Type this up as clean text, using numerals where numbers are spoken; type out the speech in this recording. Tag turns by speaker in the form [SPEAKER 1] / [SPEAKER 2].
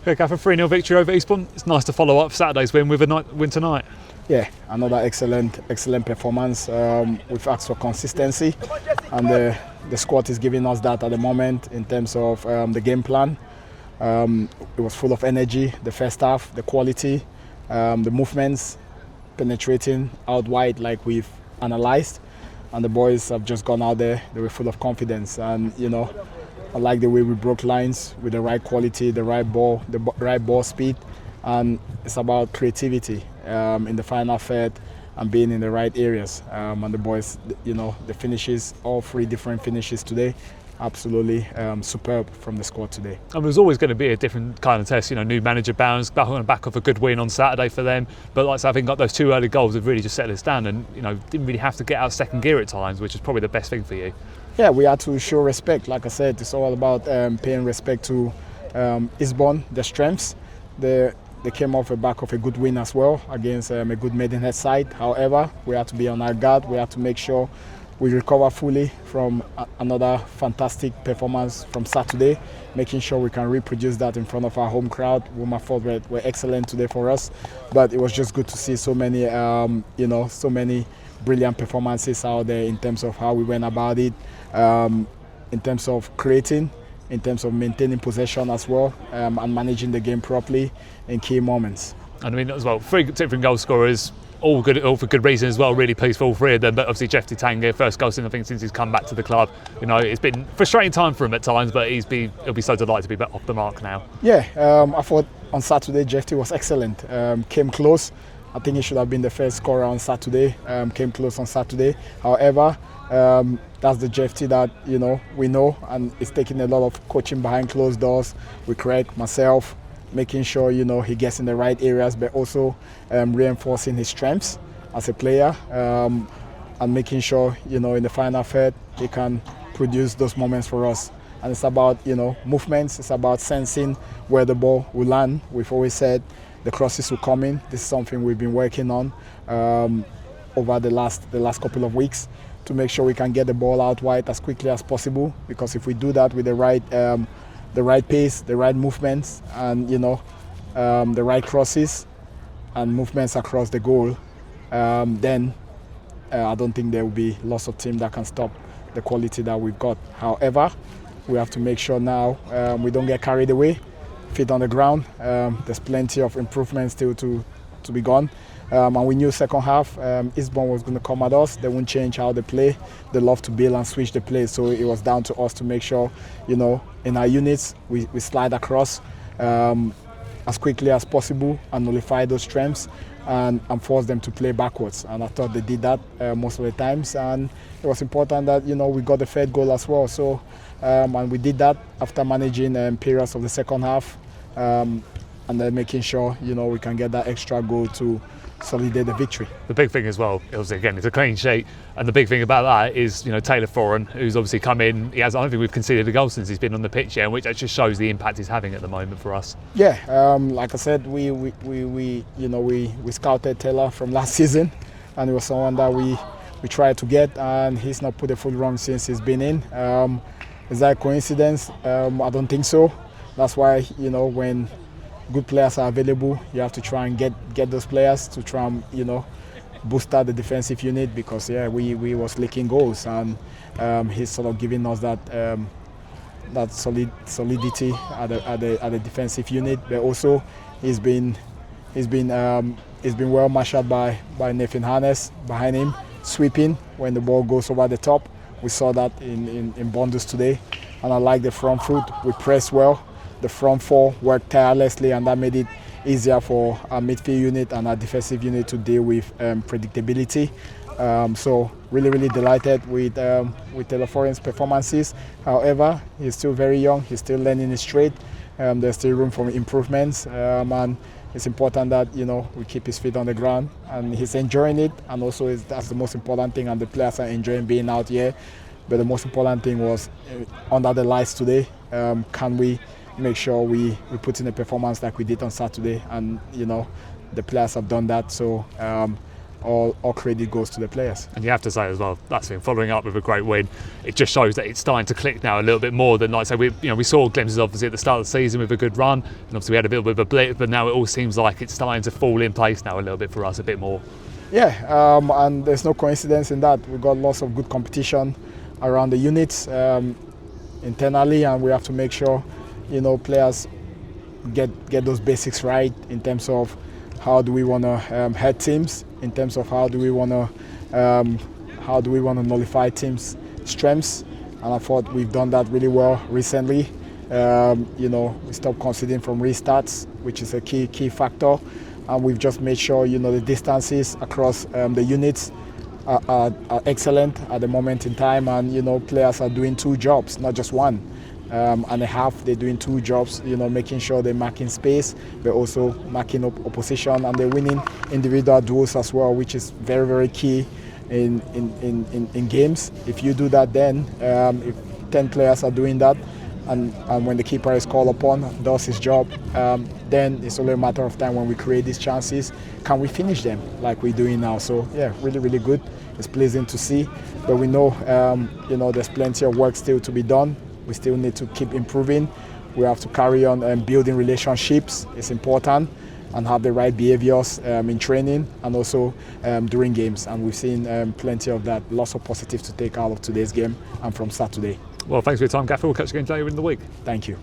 [SPEAKER 1] Okay, Gaff, a 3-0 victory over Eastbourne. It's nice to follow up Saturday's win with a win tonight.
[SPEAKER 2] Yeah, another excellent performance. We've asked for consistency, and the squad is giving us that at the moment in terms of the game plan. It was full of energy, the first half, the quality, the movements, penetrating out wide like we've analysed, and the boys have just gone out there. They were full of confidence, and I like the way we broke lines with the right quality, the right ball speed, and it's about creativity in the final third and being in the right areas. And the boys, the finishes, all 3 different finishes today, absolutely superb from the squad today.
[SPEAKER 1] And it was always going to be a different kind of test, new manager bounce, back on the back of a good win on Saturday for them. But like I said, I think got those 2 early goals have really just settled us down, and didn't really have to get out second gear at times, which is probably the best thing for you.
[SPEAKER 2] Yeah, we had to show respect. Like I said, it's all about paying respect to Eastbourne, their strengths. They came off the back of a good win as well against a good Maidenhead side. However, we had to be on our guard. We had to make sure we recover fully from another fantastic performance from Saturday, making sure we can reproduce that in front of our home crowd. Womerford were excellent today for us, but it was just good to see so many, so many brilliant performances out there in terms of how we went about it, in terms of creating, in terms of maintaining possession as well, and managing the game properly in key moments.
[SPEAKER 1] And I mean, as well, 3 different goal scorers, all for good reason as well. Really pleased for all 3 of them. But obviously, Jeff Titanga, first goal since he's come back to the club. It's been a frustrating time for him at times, but he'll be so delighted to be back off the mark now.
[SPEAKER 2] Yeah, I thought on Saturday Jeff T was excellent. Came close. I think he should have been the first scorer on Saturday. Came close on Saturday. However, that's the Jeff T that we know, and it's taking a lot of coaching behind closed doors with Craig, myself, making sure he gets in the right areas, but also reinforcing his strengths as a player, and making sure in the final third he can produce those moments for us. And it's about movements. It's about sensing where the ball will land. We've always said the crosses will come in. This is something we've been working on over the last couple of weeks to make sure we can get the ball out wide as quickly as possible. Because if we do that with the right pace, the right movements, and the right crosses and movements across the goal, then I don't think there will be lots of teams that can stop the quality that we've got. However, we have to make sure now we don't get carried away. Feet on the ground. There's plenty of improvements still to be gone. And we knew second half Eastbourne was going to come at us. They won't change how they play. They love to build and switch the play. So it was down to us to make sure, in our units, we slide across as quickly as possible and nullify those strengths and force them to play backwards. And I thought they did that most of the times. And it was important that, we got the third goal as well. So, and we did that after managing periods of the second half, and then making sure, we can get that extra goal to solidify the victory. The
[SPEAKER 1] big thing as well, it's a clean sheet, and the big thing about that is, Taylor Foran, who's obviously come in. I don't think we've conceded a goal since he's been on the pitch yet, which just shows the impact he's having at the moment for us.
[SPEAKER 2] Yeah, like I said, we scouted Taylor from last season, and it was someone that we tried to get, and he's not put a full run since he's been in. Is that a coincidence? I don't think so. That's why, when good players are available, you have to try and get those players to try and, boost out the defensive unit, because we was leaking goals, and he's sort of giving us that solidity at the defensive unit. But also he's been well marshaled by Nathan Harness behind him, sweeping when the ball goes over the top. We saw that in bundles today, and I like the front foot. We press well. The front 4 worked tirelessly, and that made it easier for our midfield unit and our defensive unit to deal with predictability. So really delighted with Taylor Foran's performances. However, he's still very young. He's still learning his trade. There's still room for improvements, and it's important that we keep his feet on the ground, and he's enjoying it. And also, that's the most important thing. And the players are enjoying being out here. But the most important thing was under the lights today. Can we make sure we put in a performance like we did on Saturday? And the players have done that. So all credit goes to the players.
[SPEAKER 1] And you have to say as well, that's been following up with a great win. It just shows that it's starting to click now a little bit more than, like I say, we saw glimpses obviously at the start of the season with a good run, and obviously we had a little bit of a blip, but now it all seems like it's starting to fall in place now a little bit for us, a bit more.
[SPEAKER 2] Yeah, and there's no coincidence in that. We've got lots of good competition around the units internally, and we have to make sure, players get those basics right in terms of how do we want to head teams, in terms of how do we want to nullify teams' strengths, and I thought we've done that really well recently. We stopped conceding from restarts, which is a key factor, and we've just made sure the distances across the units are excellent at the moment in time, and players are doing two jobs, not just one. And a half, they're doing two jobs, making sure they're marking space, but also marking up opposition, and they're winning individual duels as well, which is very, very key in games. If you do that, then if 10 players are doing that, and when the keeper is called upon, does his job, then it's only a matter of time when we create these chances. Can we finish them like we're doing now? So yeah, really, really good. It's pleasing to see, but we know, there's plenty of work still to be done. We still need to keep improving. We have to carry on building relationships. It's important, and have the right behaviours in training and also during games. And we've seen plenty of that. Lots of positive to take out of today's game and from Saturday.
[SPEAKER 1] Well, thanks for your time, Gaffer. We'll catch you again later in the week.
[SPEAKER 2] Thank you.